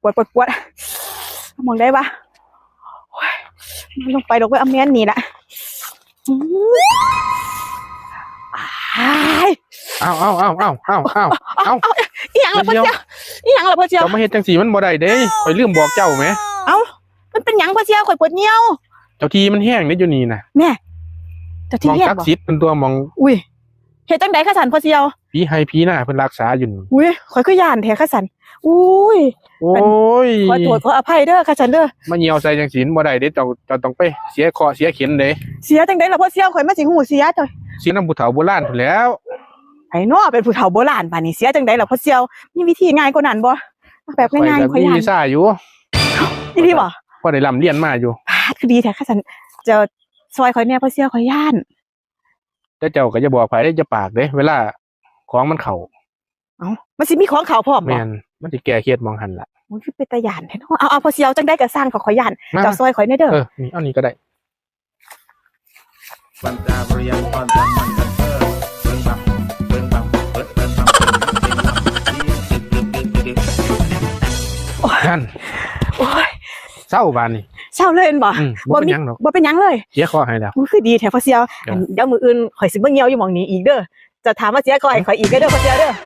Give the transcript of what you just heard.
ปวดมองได้ปะมันลงไปดอกไว้เอาแม่นนี่แหละเอาอีหยังล่ะพ่อเจียวอีหยังล่ะพ่อเจียวเจ้ามาเฮ็ดจังสีมันบ่ได้เด้ข่อยลืมบอกเจ้าไหมเอ้ามันเป็นหยังพ่อเจียวข่อยปวดเหี่ยวเจ้าทีมันแห้งเด้อยู่นี่น่ะแม่เจ้าที่มอง แห้ง ศัก บ่ ดิ์สิทธิ์เป็นตัวมองอุ้ยเฮ็ดจังได๋คะสันพ่อเจียวผีให้ผีหน้าเพิ่นรักษาอยู่นี่อุ้ยข่อยคือย่านแท้คะสันอุ้ยโอ้ยขอโทษขออภัยเด้อค่ะสันเด้อมาเหี่ยวใส่จังสีบ่ได้เด้เจ้าต้องไปเสียคอเสียเข็นเด้เสียจังได๋ล่ะพ่อเจียวข่อยมาสิฮู้เสียจ้ะ เสียน้ำผู้เฒ่าโบราณพุ่นแล้วไอ้น้อเป็นผู้เฒ่าโบราณป่านนี้เสียจังได๋ล่ะพ่อเจียวมีวิธีง่ายกว่านั้นบ่แบบง่ายๆข่อยย่านมีซ่าอยู่นี่พี่บ่พอได้ร่ำเรียนมาอยู่คือดีแท้ค่ะสันจะซอยข่อยแน่พ่อเจียวข่อยย่านแต่เจ้าก็จะบอกไผได้จะปากเด้เวลาของมันเข้าเอ้ามันสิมีของเขาพร้อมบ่แม่นมันสิแก้เครียดมองหันล่ะโอ้ยคือเป็นตาย่านแท้เนาะเอาพ่อเจียวจังได๋ก็สร้างข่อยย่านเจ้าซอยข่อยแน่เด้อนี่เอานี่ก็ได้ปัญจาบริยังปัญจามันกันเบิ่งบังเปิดนั่นโอ้ยเศร้าบานนี่เศร้าเลยบ่บ่เป็นหยังหรอกบ่เป็นหยังเลยเสียคอให้แล้วคือดีแท้พ่อเจียวเดี๋ยวมื้ออื่นข่อยสิมาเหี่ยวอยู่หม่องนี้อีกเด้อจะถามว่าเสียข่อยอีกเด้อพ่อเจียวเด้อ